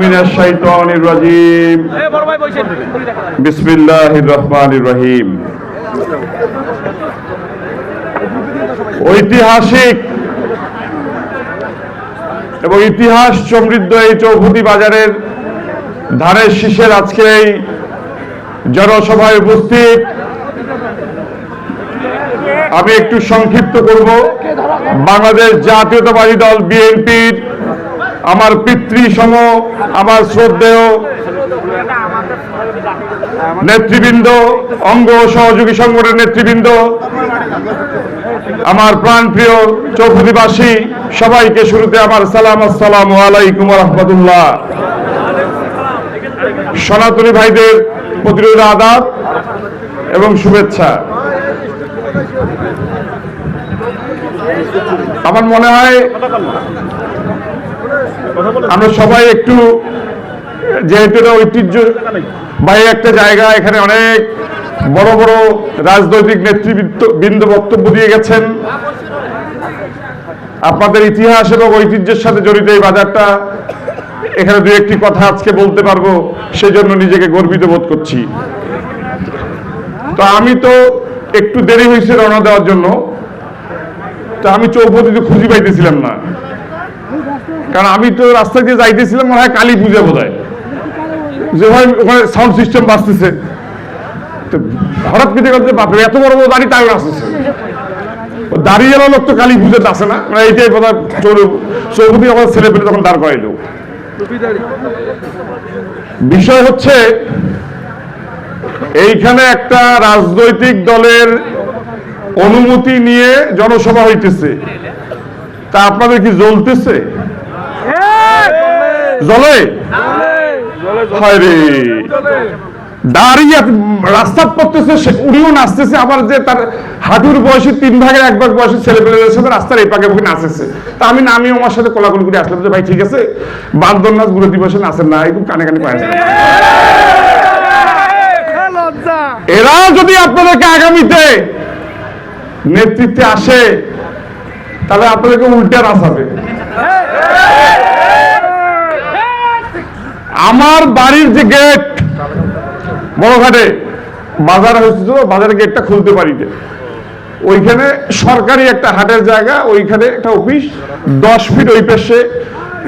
মিনাশ শাইতানির রাজিম। বিসমিল্লাহির রহমানির রহিম। ঐতিহাসিক এবং ইতিহাস সমৃদ্ধ এই চৌপতি বাজারের ধানের শীষের আজকে এই জনসভায় উপস্থিত আমি একটু সংক্ষিপ্ত করব। বাংলাদেশ জাতীয়তাবাদী দল বিএনপির আমার পিতৃসম, আমার শ্রদ্ধেয় নেতৃবৃন্দ, অঙ্গ সহযোগী সংগঠনের নেতৃবৃন্দ, আমার প্রাণপ্রিয় চৌপতিবাসী, সবাইকে শুরুতে আমার সালাম, আসসালামু আলাইকুম ওয়া রাহমাতুল্লাহ। সনাতনী ভাইদের প্রতিরোধ আদাব এবং শুভেচ্ছা। আমার মনে হয় আমরা সবাই একটু, যেহেতু এটা ঐতিহ্যবাহী একটা জায়গা, এখানে অনেক বড় বড় রাজনৈতিক নেতৃবৃন্দ বক্তব্য দিয়ে গেছেন। আপনাদের ইতিহাস এবং ঐতিহ্যের সাথে জড়িত এই বাজারটা, এখানে দু একটি কথা আজকে বলতে পারবো, সেজন্য নিজেকে গর্বিত বোধ করছি। তো আমি তো একটু দেরি হয়েছে রওনা দেওয়ার জন্য, তো আমি চৌপতিতে খুঁজে পাইতেছিলাম না, কারণ আমি তো রাস্তা দিয়ে যাইতেছিলাম মনে হয় কালী পূজা বোধ হয়, যে ভাই ওখানে সাউন্ড সিস্টেম বাজতেছে। তো হঠাৎ পেতে করতে বাপরে এত বড় বড় দাঁড়িয়ে তাই আসতেছে, দাঁড়িয়ে গেল লোক তো কালী পুজোতে আসে না, মানে এইটাই বোধ হয় চৌপতি আমার ছেলে পেলে তখন দাঁড় করাইল। বিষয় হচ্ছে এইখানে একটা রাজনৈতিক দলের অনুমতি নিয়ে জনসভা হইতেছে, তা আপনাদের কি জ্বলতেছে? জ্বলে? দাঁড়িয়ে রাস্তা করতেছে, উনিও নাচতেছে, আবার যে তার হাঁটুর বয়সী 3 ভাগের 1 ভাগ বয়সী ছেলে পেলেদের সাথে রাস্তার এই পাকে পাকে নাচেছে। তা আমি নামিও আমার সাথে কোলাকুলি করে আসলাম যে ভাই ঠিক আছে, বান্দর নাচ গুরু দিবসে নাচেন না, একটু কানে কানে পায়। এরা যদি আপনাদেরকে আগামীতে নেতৃত্বে আসে, তাহলে আপনাদেরকে উল্টে নাচাবে। আমার বাড়ির যে গেট, বড়ঘাটে বাজার হয়েছিল, বাজারের গেটটা খুলতে পারিনি, ওইখানে সরকারি একটা হাটের জায়গা, ওইখানে একটা অফিস, 10 ফিট ওই পাশে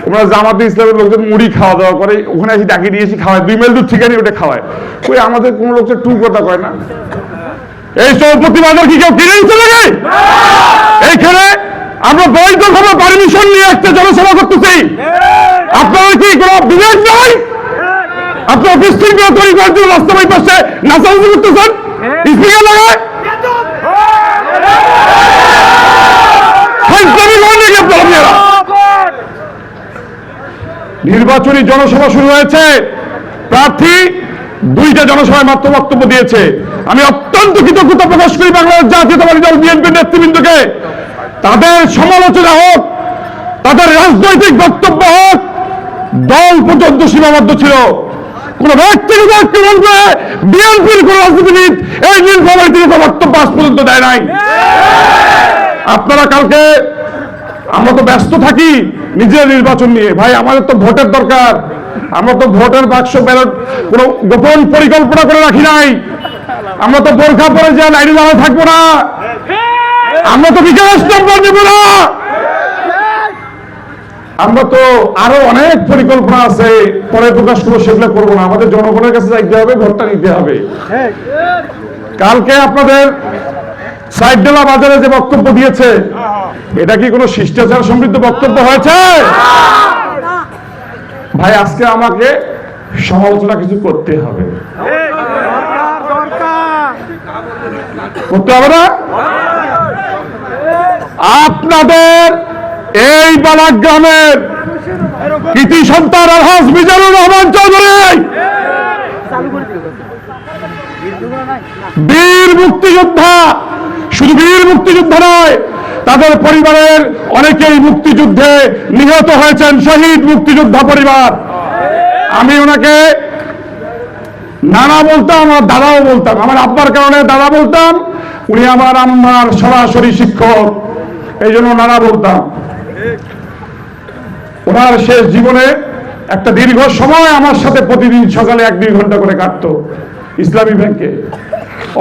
ওরা জামাতে ইসলামের লোকজন মুড়ি খাওয়া দাওয়া করে, ওখানে এসে ডাকি দিয়েছি খাওয়ায়, 2 মাইল দূর ঠিকানি ওটা খাওয়ায়। ওই আমাদের কোনো লোকটা টু কথা কয় না। এই চৌপতি বাজার কি কেউ কিনে নিতে লাগে? এইখানে আমরা বৈধভাবে পারমিশন নিয়ে একটা জনসভা করতেছি, আপনারা কি কোনো বিবেক নয়? আপনি অফিস থেকে তৈরি করার জন্য রাস্তায় পাশে নাচানাচি করতেছেন, স্পিকার লাগায়। নির্বাচনী জনসভা শুরু হয়েছে, প্রার্থী 2টা জনসভায় মাত্র বক্তব্য দিয়েছে। আমি অত্যন্ত কৃতজ্ঞতা প্রকাশ করি বাংলাদেশ জাতীয়তাবাদী দল বিএনপির নেতৃবৃন্দকে। তাদের সমালোচনা হোক, তাদের রাজনৈতিক বক্তব্য হোক, দল পর্যন্ত সীমাবদ্ধ ছিল। কোন ব্যক্তিগত বিএনপির কোন রাজনীতিবিদ এই নীলফামারী থেকে বক্তব্য আজ পর্যন্ত দেয় নাই। আপনারা কালকে, আমরা তো ব্যস্ত থাকি নিজের নির্বাচন নিয়ে, ভাই আমাদের তো ভোটের দরকার। আমরা তো ভোটের বাক্স ব্যালট কোন গোপন পরিকল্পনা করে রাখি নাই। আমরা তো বোরখা পরে যে লাইনে দাঁড়ায় থাকবো না, আমরা তো বিকাশ নম্বর নেব না, আমরা তো আরো অনেক পরিকল্পনা আছে, পরে প্রকাশ করবো, সেগুলো করবো না। আমাদের জনগণের কাছে যাইতে হবে, ভোটটা নিতে হবে। কালকে আপনাদের সাইডডেলা বাজারে যে বক্তব্য দিয়েছে, এটা কি কোনো শিষ্টাচার সমৃদ্ধ বক্তব্য হয়েছে? ভাই আজকে আমাকে সমালোচনা কিছু করতে হবে, করতে হবে না? আপনাদের এই বালাক গ্রামের কৃতি সন্তান আলহাজ মিজানুর রহমান চৌধুরী বীর মুক্তিযোদ্ধা, শুধু বীর মুক্তিযোদ্ধা নয়, তাদের পরিবারের অনেকেই মুক্তিযুদ্ধে নিহত হয়েছেন, শহীদ মুক্তিযোদ্ধা পরিবার। আমি ওনাকে নানা বলতাম, আর দাদাও বলতাম, আমার আব্বার কারণে দাদা বলতাম, উনি আমার আম্মার সরাসরি শিক্ষক, এই জন্য নানা বলতাম। ওনার শেষ জীবনে একটা দীর্ঘ সময় আমার সাথে প্রতিদিন সকালে 1-2 ঘন্টা করে কাটতো ইসলামী ব্যাংকে।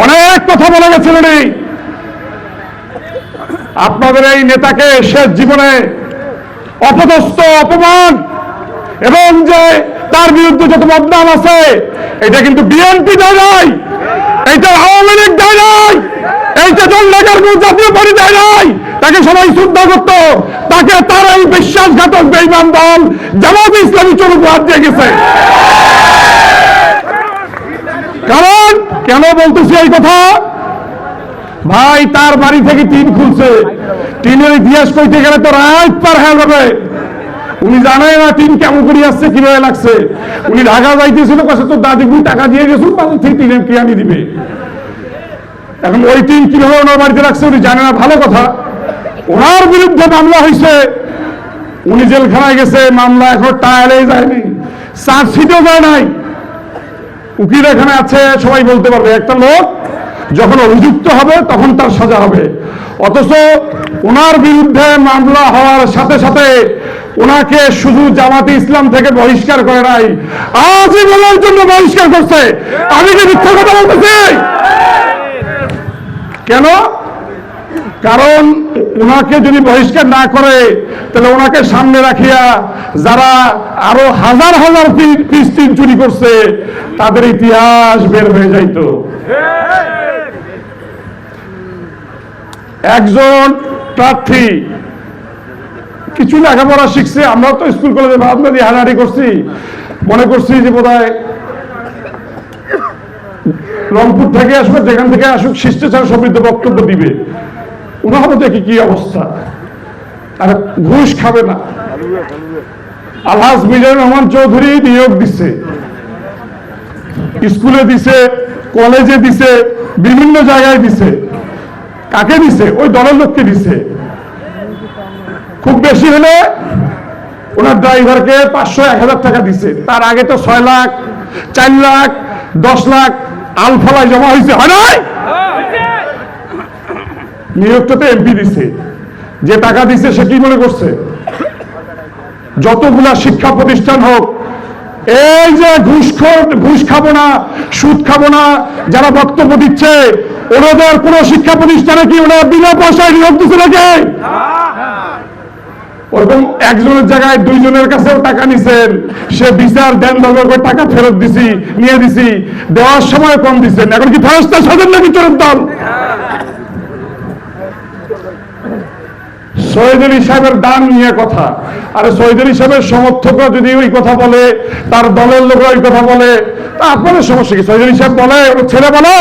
অনেক কথা বলে গেছেন উনি। আপনাদের এই নেতাকে শেষ জীবনে অপদস্থ, অপমান এবং যে তার বিরুদ্ধে যত বদনাম আছে, এটা কিন্তু বিএনপি দেয় নাই, এইটা আওয়ামী লীগ দেয় নাই, এইটা জনগণের জাতীয় পার্টি দেয় নাই। তাকে সবাই শ্রদ্ধা করত, তাকে তার এই বিশ্বাসঘাতক বেঈমান দল জামাত ইসলামী চোর উপহার দিয়ে গেছে। কারণ কেন বলতেছি এই কথা, ভাই তার বাড়ি থেকে টিন খুলছে, টিনের ইতিহাস কইতে গেলে তো রাত পার হয়ে যাবে। উনি জানেন না টিন কেমন করে আসছে, কিভাবে লাগছে। উনি ঢাকা যাইতেছিল, কাছে তো দাদিগুলি টাকা দিয়ে গেছিল, সেই টিনের কি আনি দিবে। এখন ওই টিন কিভাবে ওনার বাড়িতে রাখছে উনি জানে না, ভালো কথা। ওনার বিরুদ্ধে মামলা হয়েছে, উনি জেলখানায় গেছে, মামলা এখন ট্রায়ালে যায়নি, চার্জশিটও যায় নাই। উকিল এখানে আছে, সবাই বলতে পারবে একটা লোক যখন অভিযুক্ত হবে তখন তার সাজা হবে। অথচ ওনার বিরুদ্ধে মামলা হওয়ার সাথে সাথে ওনাকে শুধু জামাতে ইসলাম থেকে বহিষ্কার করে নাই, আজীবনের জন্য বহিষ্কার করছে। আমি কি মিথ্যা কথা বলতেছি? কেন? কারণ ওনাকে যদি বহিষ্কার না করে তাহলে ওনাকে সামনে রাখিয়া যারা আরো হাজার হাজার পিস টিন চুরি করছে তাদের ইতিহাস বের হয়ে যাইত। একজন প্রার্থী কিছু লেখাপড়া শিখছে, আমরা তো স্কুল কলেজে ভাবনা দিয়ে হাঁটাহাঁটি করছি, মনে করছি যে বোধহয় রংপুর থেকে আসবে, যেখান থেকে আসুক শিষ্টাচার সমৃদ্ধ বক্তব্য দিবে। ওনার দেখি কি অবস্থা, আর ঘুষ খাবে না। আলহাজ মিজানুর রহমান চৌধুরী নিয়োগ দিচ্ছে, স্কুলে দিছে, কলেজে দিছে, বিভিন্ন জায়গায় দিছে। কাকে দিছে? ওই দলের লোককে দিছে। খুব বেশি হলে ওনার ড্রাইভারকে 500-1000 টাকা দিছে। তার আগে তো 6 লাখ, 4 লাখ, 10 লাখ আলফালায় জমা হয়েছে, হয় নাই? নিয়োগটাতে এমপি দিছে, যে টাকা দিছে সে কি মনে করছে? যতগুলা শিক্ষা প্রতিষ্ঠান হোক, এই যে ঘুষ খাবো না, সুদ খাবো না যারা বক্তব্য দিচ্ছে, ওনাদের কোন শিক্ষা প্রতিষ্ঠানে কি ওনারা বিনা পয়সায় নিয়োগ দিচ্ছে নাকি? ওরকম একজনের জায়গায় 2 জনের কাছেও টাকা নিছেন, সে বিচার দেন দরকার করে টাকা ফেরত দিছি, নিয়ে দিছি, দেওয়ার সময় কম দিচ্ছেন। এখন কি ফেরস্তা সাজেন নাকি চোরের দল? শহীদ আলী সাহেবের দান নিয়ে কথা, আরে শহীদ আলী সাহেবের সমর্থকরা যদি ওই কথা বলে, তার দলের লোকরা ওই কথা বলে, তা আপনাদের সমস্যা কি? শহীদ আলী সাহেব বলে, ওর ছেলে বলে।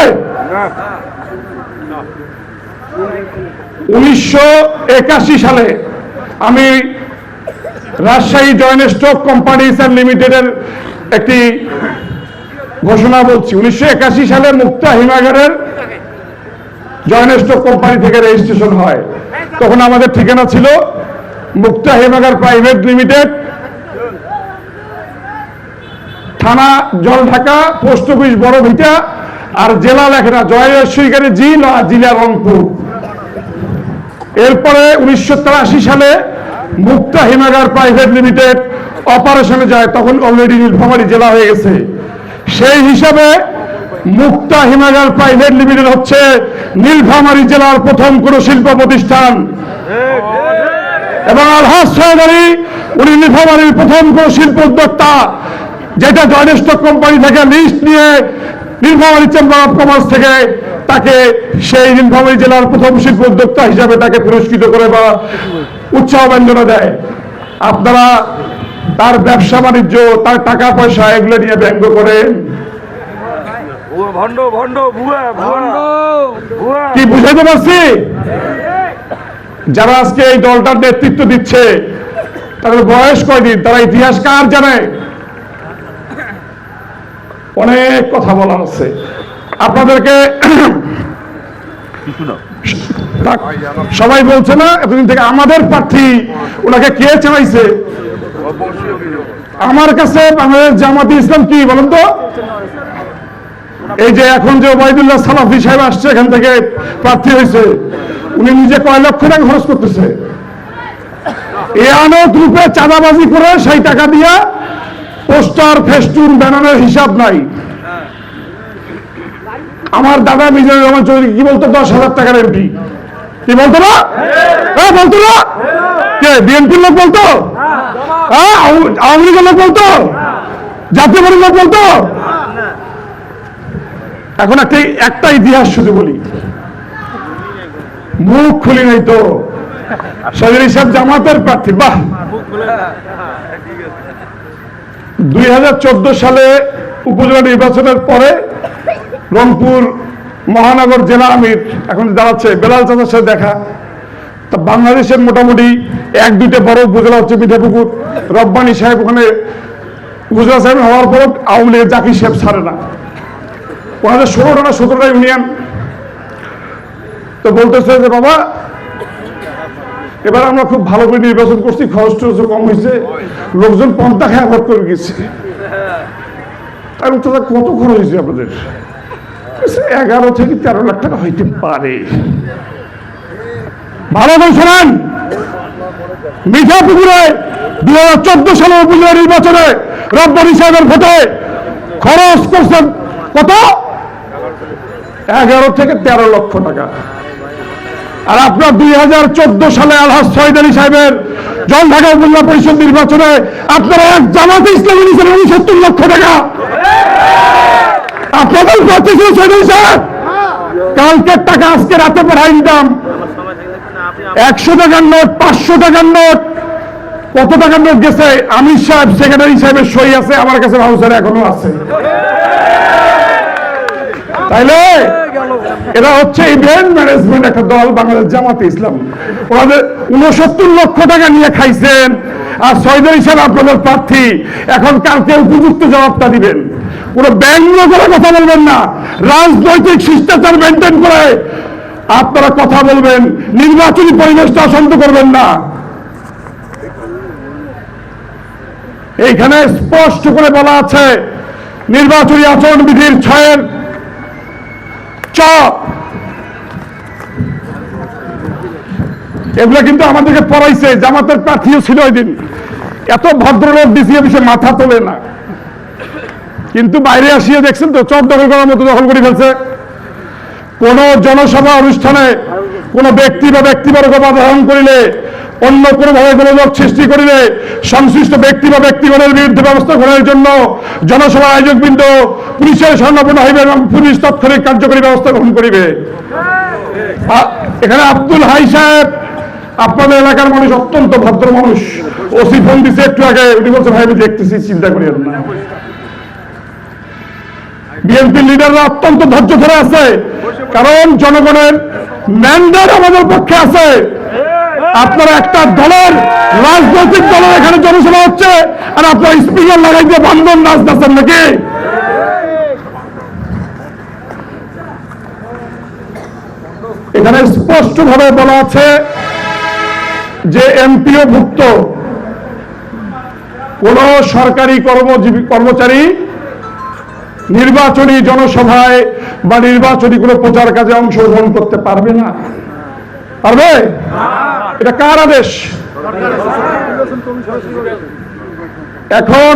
1981 সালে আমি Rajshahi joint stock companies and লিমিটেডের একটি ঘোষণা বলছি। 1981 সালে মুক্তা হিমাগারের জয়েন্ট স্টক কোম্পানি থেকে রেজিস্ট্রেশন হয়। তখন আমাদের ঠিকানা ছিল মুক্তা হিমাগার প্রাইভেট লিমিটেড, থানা জলঢাকা, পোস্ট অফিস বড় ভিটা, আর জেলা লেখা জয়শ্বরীকারী জিলা রংপুর। এরপরে 1983 সালে মুক্তা হিমাগার প্রাইভেট লিমিটেড অপারেশনে যায়, তখন অলরেডি নীলফামারী জেলা হয়ে গেছে। সেই হিসাবে মুক্তা হিমাগার প্রাইভেট লিমিটেড হচ্ছে নীলফামারী জেলার প্রথম কোন শিল্প প্রতিষ্ঠান, এবং আলহাজ সৈয়দ আলী উনি নীলফামারীর প্রথম কোন শিল্প উদ্যোক্তা, যেটা জয়েন্ট স্টক কোম্পানি থেকে লিস্ট নিয়ে নীলফামারী চেম্বার অফ কমার্স থেকে তাকে সেই নীলফামারী জেলার প্রথম শিল্প উদ্যোক্তা হিসাবে তাকে পুরস্কৃত করে বা উৎসাহ ব্যঞ্জনা দেয়। আপনারা তার ব্যবসা বাণিজ্য, তার টাকা পয়সা এগুলো নিয়ে ব্যঙ্গ করেন, কি বুঝাইতে পারছি? যারা আজকে এই দলটার নেতৃত্ব দিচ্ছে তাদের বয়স কয়দিন, তারা ইতিহাস কার জানে? অনেক কথা বলার আছে আপনাদেরকে। সবাই বলছে না এতদিন থেকে আমাদের প্রার্থী, ওনাকে কে চাইছে? আমার কাছে বাংলাদেশ জামাতে ইসলাম কি বলেন তো? এই যে এখন যে ওবায়দুল্লাহ সালাফি সাহেব আসছে এখান থেকে প্রার্থী হয়েছে, উনি নিজে কয় লক্ষ টাকা খরচ করতেছে, এ আনত রূপে চাঁদাবাজি করে সেই টাকা দিয়া পোস্টার ফেস্টুন ব্যানারের হিসাব নাই। আমার দাদা মিজানুর রহমান চৌধুরী কি বলতো? 10,000 টাকার এমপি। কি বলতো না? হ্যাঁ বলতো না? কে বিএনপির লোক বলতো? হ্যাঁ আওয়ামী লীগের লোক বলতো? জাতীয় পার্টির লোক বলতো? এখন একটা ইতিহাস শুধু বলি, মুখ খুলি নাই তো। সদর হিসাব জামাতের প্রার্থী। বাহ, 2014 সালে উপজেলা নির্বাচনের পরে রংপুর মহানগর জেলা আমির এখন দাঁড়াচ্ছে বেলাল চাচার সাথে দেখা। তা বাংলাদেশের মোটামুটি 1-2টা বড় উপজেলা হচ্ছে মিঠাপুকুর, রব্বানী সাহেব ওখানে উপজেলা সাহেব হওয়ার পর আওয়ামী লীগের জাকির সাহেব ছাড়ে না। ওনাদের 16টা না 17টা ইউনিয়ন। তো বলতেছে যে বাবা এবার আমরা খুব ভালো করে নির্বাচন করছি, খরচ টরচ কম হয়েছে, লোকজন পন্থা খেয়া ভোট করে গেছে। কত খরচ হয়েছে আপনাদের? 11 থেকে 13 লাখ টাকা হইতে পারে। ভালো করে শোনেন, মিঠাপুকুরে 2014 সালে উপজেলা নির্বাচনে রব্বানী সাহেবের ভোটে খরচ করছেন কত? 11 থেকে 13 লক্ষ টাকা। আর আপনার 2014 সালে আলহাজ সৈয়দ আলী সাহেবের জলঢাকা উপজেলা পরিষদ নির্বাচনে আপনারা এক জামাতে ইসলামী নিয়েছেন 69 লক্ষ টাকা। আপনাদের প্রার্থী ছিল সৈয়দ আলী সাহেব। কালকের টাকা আজকে রাতে পাঠাই দিতাম। 100 টাকার নোট, 500 টাকার নোট, কত টাকার নোট গেছে? আমির সাহেব সেক্রেটারি সাহেবের সই আছে আমার কাছে, ভাউচারে এখনো আছে। তাইলে এরা হচ্ছে ইভেন্ট ম্যানেজমেন্ট একটা দল, বাংলাদেশ জামাতে ইসলাম। ওনাদের 69 লক্ষ টাকা নিয়ে খাইছেন। আর সৈয়দ আলী সাহেব আপনাদের প্রার্থী, এখন কালকে উপযুক্ত জবাবটা দিবেন। পুরো ব্যঙ্গ করে কথা বলবেন না, রাজনৈতিক শিষ্টাচার মেনটেন করে আপনারা কথা বলবেন, নির্বাচনী পরিবেশটা অশান্ত করবেন না। এইখানে স্পষ্ট করে বলা আছে নির্বাচনী আচরণ বিধির 6-এর চ, এগুলো কিন্তু আমাদেরকে পড়াইছে। জামাতের প্রার্থীও ছিল ওই দিন। এত ভদ্রলোক ডিসি অফিসে মাথা তোলে না, কিন্তু বাইরে আসিয়ে দেখছেন তো চক দখল করার মতো দখল করে ফেলছে। কোন জনসভা অনুষ্ঠানে কোন ব্যক্তি বা ব্যক্তিবর্গ বাধা করিলে, অন্য কোনোভাবে গোলযোগ সৃষ্টি করিলে সংশ্লিষ্ট ব্যক্তি বা ব্যক্তিগণের বিরুদ্ধে ব্যবস্থা গ্রহণের জন্য জনসভা আয়োজকবৃন্দ পুলিশের শরণাপন্ন হইবে এবং পুলিশ তাৎক্ষণিক কার্যকরী ব্যবস্থা গ্রহণ করিবে। এখানে আব্দুল হাই সাহেব, আপনাদের এলাকার মানুষ অত্যন্ত ভদ্র মানুষ, ওসি ফোন দিচ্ছে একটু আগে, উনি বলছে ভাই আমি দেখতেছি, চিন্তা করি না। বিএনপি লিডাররা অত্যন্ত ধৈর্য ধরে আছে, কারণ জনগণের ম্যান্ডেট আমাদের পক্ষে আছে। আপনারা একটা দলের, রাজনৈতিক দলের এখানে জনসভা হচ্ছে আর আপনারা স্পিকার লাগাই দিয়ে বান্ধব নাচ নাচেন নাকি? এখানে স্পষ্ট ভাবে বলা আছে যে এমপিও ভুক্ত কোন সরকারি কর্মচারী নির্বাচনী জনসভায় বা নির্বাচনী কোনো প্রচার কাজে অংশগ্রহণ করতে পারবে না। পারবে? এটা কার আদেশ? এখন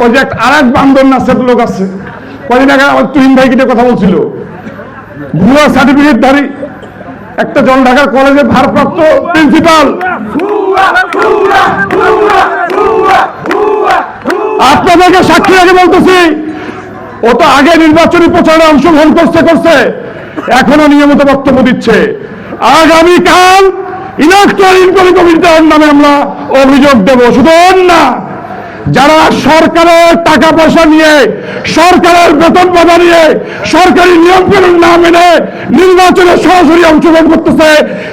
ওই যে আর এক বান্দর নাচের লোক আছে, কদিন আগে আমার তুহিন ভাই কিনে কথা বলছিল, ভুয়া সার্টিফিকেট ধারী একটা জলঢাকার কলেজের ভারপ্রাপ্ত প্রিন্সিপাল। আপনাদেরকে সাক্ষী রেখে বলতেছি, ও তো আগে নির্বাচনী প্রচারে অংশগ্রহণ করছে, এখনো নিয়মিত বক্তব্য দিচ্ছে। আগামীকাল ইলেকট্রাল ইনকোয়ারি কমিটির নামে আমরা অভিযোগ দেব। শুধু না, যারা সরকারের টাকা পয়সা নিয়ে, সরকারের বেতন ভাতা নিয়ে, সরকারি নিয়ম কানুন না মেনে নির্বাচনে সরাসরি অংশগ্রহণ করতেছে,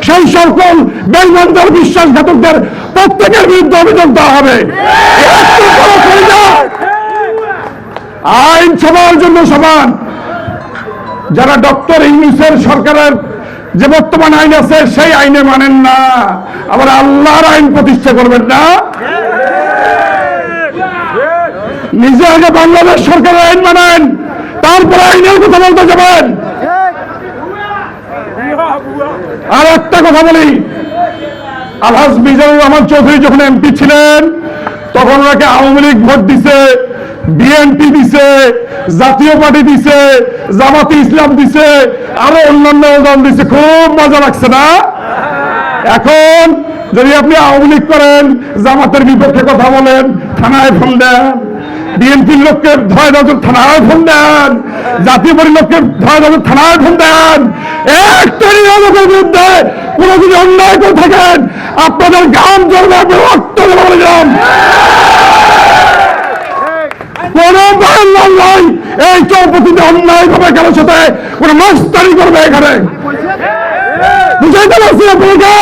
সেই সকল বেঈমানদের, বিশ্বাসঘাতকদের প্রত্যেকের বিরুদ্ধে অভিযোগ দেওয়া হবে। আইন সবার জন্য সমান। যারা ডক্টর ইউনূসের সরকারের যে বর্তমান আইন আছে সেই আইনে মানেন না, আবার আল্লাহর আইন প্রতিষ্ঠা করবেন না। নিজে আগে বাংলাদেশ সরকারের আইন মানেন, তারপরে আইনের কথা বলতে যাবেন। আর একটা কথা বলি, আলহাজ মিজানুর রহমান চৌধুরী যখন এমপি ছিলেন তখন ওনাকে আওয়ামী লীগ ভোট দিছে, বিএনপি দিছে, জাতীয় পার্টি দিছে, জামাতে ইসলাম দিছে, আরো অন্যান্য দল দিছে। খুব মজা লাগছে না? এখন যদি আপনি আওয়ামী লীগ করেন, জামাতের বিপক্ষে কথা বলেন, থানায় ফোন দেন, বিএনপির লোককে ধরে নজর থানায় ফোন দেন, জাতীয় পার্টির লোককে ধরে নজর থানায় ফোন দেন, একটা লোকের বিরুদ্ধে কোনো যদি অন্যায় করে থাকেন, আপনাদের গান জ্বলবে, আপনি রক্ত বলে যান। কোন বাংলার নয় এই চৌপতিতে অন্যায় ভাবে কারোর সাথে কোন মাস্তানি করবে এখানে। বুঝাইতে পারছি আপনাকে?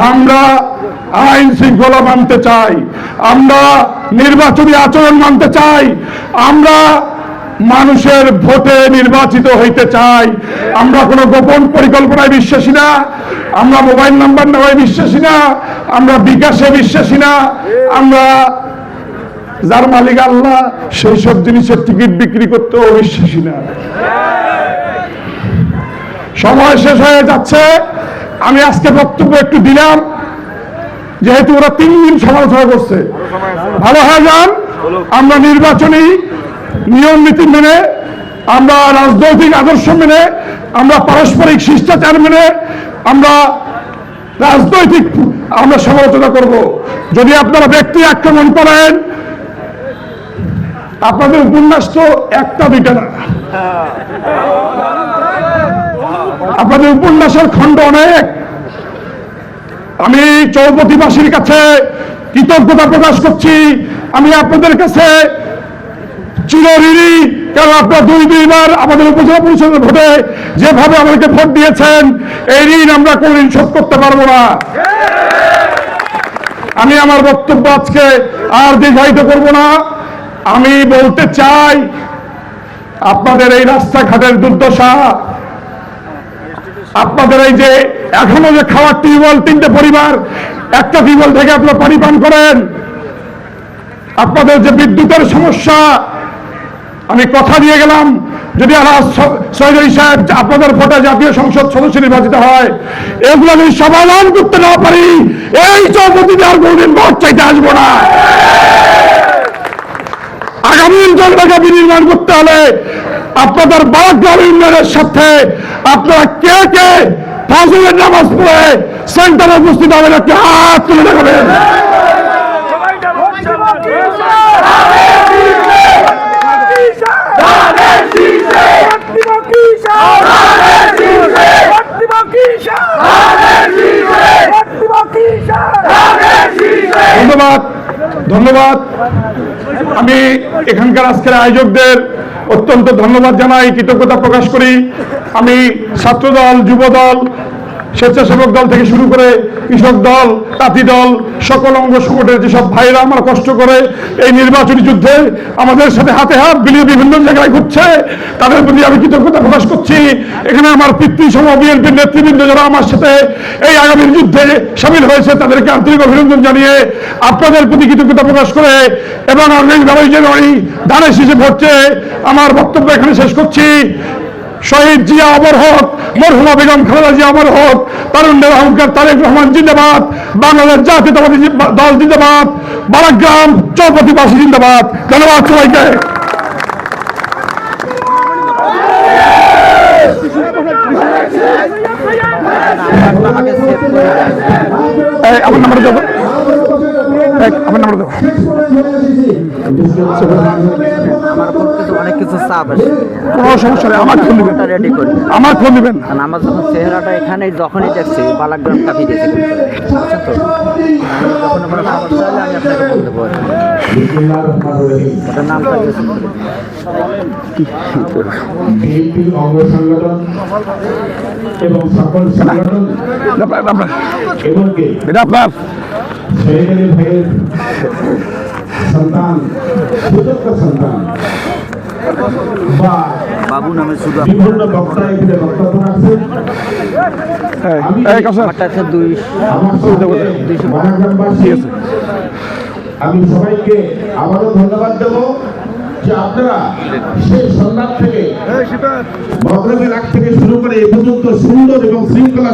আমরা আইন শৃঙ্খলা মানতে চাই, আমরা নির্বাচনী আচরণ মানতে চাই, আমরা মানুষের ভোটে নির্বাচিত হইতে চাই। আমরা কোনো গোপন পরিকল্পনায় বিশ্বাসী না, আমরা মোবাইল নাম্বার নেওয়ায় বিশ্বাসী না, আমরা বিকাশে বিশ্বাসী না, আমরা যার মালিক আল্লাহ সেই সব জিনিসের টিকিট বিক্রি করতেও বিশ্বাসী না। সময় শেষ হয়ে যাচ্ছে, আমি আজকে বক্তব্য একটু দিলাম, যেহেতু ওরা 3 দিন সমালোচনা করছে। ভালো হয়ে যান, আমরা নির্বাচনী নিয়ম নীতি মেনে, আমরা রাজনৈতিক আদর্শ মেনে, আমরা পারস্পরিক শিষ্টাচার মেনে আমরা রাজনৈতিক আমরা সমালোচনা করব। যদি আপনারা ব্যক্তি আক্রমণ করেন, আপনাদের উপন্যাস তো একটা দুইটা না, আপনাদের উপন্যাসের খণ্ড অনেক। আমি চৌপতিবাসীর কাছে কৃতজ্ঞতা প্রকাশ করছি, আমি আপনাদের কাছে চিরঋণী, কারণ আপনারা 2-2বার আমাদের উপজেলা পরিষদের ভোটে যেভাবে আমাদেরকে ভোট দিয়েছেন, এই ঋণ আমরা কোনদিন শোধ করতে পারবো না। আমি আমার বক্তব্য আজকে আর দীর্ঘায়িত করব না। আমি বলতে চাই, আপনাদের এই রাস্তাঘাটের দুর্দশা, আপনাদের এই যে এখনো যে খাওয়ার টিউবওয়েল 3টে পরিবার একটা টিউবওয়েল থেকে আপনারা পানি পান করেন, আপনাদের যে বিদ্যুতের সমস্যা, আমি কথা দিয়ে গেলাম যদি চৌধুরী সাহেব আপনাদের ভোটে জাতীয় সংসদ সদস্য নির্বাচিত হয়, এগুলো যদি সমাধান করতে না পারি, এই চৌপতিতে আর কোনদিন ভোট চাইতে আসবো না। আগামী অঞ্চলটাকে বিনির্মাণ করতে হলে আপনাদের বারাগ্রাম ইউনিয়নের সাথে আপনারা কে কে ফজরের নামাজ পড়ে সেন্টারে উপস্থিত হবেন, একটা হাত তুলে দেখাবেন। ধন্যবাদ, ধন্যবাদ। আমি এখানকার আজকের আয়োজকদের অত্যন্ত ধন্যবাদ জানাই, কৃতজ্ঞতা প্রকাশ করি। আমি ছাত্রদল, যুবদল, স্বেচ্ছাসেবক দল থেকে শুরু করে কৃষক দল, তাঁতি দল, সকল অঙ্গ সংগঠনের যেসব ভাইরা আমার কষ্ট করে এই নির্বাচনী যুদ্ধে আমাদের সাথে হাতে হাত মিলিয়ে বিভিন্ন জায়গায় ঘুরছে, তাদের প্রতি আমি কৃতজ্ঞতা প্রকাশ করছি। এখানে আমার পিতৃসম বিএনপির নেতৃবৃন্দ যারা আমার সাথে এই আগামীর যুদ্ধে সামিল হয়েছে, তাদেরকে আন্তরিক অভিনন্দন জানিয়ে আপনাদের প্রতি কৃতজ্ঞতা প্রকাশ করে এবং অনেক জানুয়ারি ধানের শীষে ভোট চেয়ে আমার বক্তব্য এখানে শেষ করছি। শহীদ জিয়া অমর হোক, মরহুমা বেগম খালেদা জিয়া অমর হোক, তারুণ্যের অহংকার তারেক রহমান জিন্দাবাদ, বাংলাদেশ জাতীয়তাবাদী দল জিন্দাবাদ, বারাগ্রাম চৌপতিবাসী জিন্দাবাদ। ধন্যবাদ সবাইকে। আমার নাম্বার দেবো, আমার নাম্বার দেবো। আমার কিন্তু অনেক কিছু চাপ আসে, কোনো সমস্যা নেই, আমার ফোন দিবেন, রেডি করি, আমার ফোন দিবেন। কারণ আমার যখন চেহারাটা এখানে যখনই দেখছি বালাগ্রাম কাঁপি গেছে, বুঝছেন তো, যখন কোনো সমস্যা হলে আমি আপনাকে বলতে পারি। ওটার নামটা অঙ্গ সংগঠন এবং সকল সংগঠন এবং এটা আপনার শহীদ ভাইয়ের সন্তান, সুযোগ্য সন্তান বা বাবু নামে শুধু বিভিন্ন বক্তা এখানে বক্তব্য রাখছেন। আমারটা আছে 200 আমি সবাইকে আবারও ধন্যবাদ দেব যে আপনারা সেই সন্ধ্যা থেকে মগরবের রাগ থেকে শুরু করে এ পর্যন্ত সুন্দর এবং শৃঙ্খলা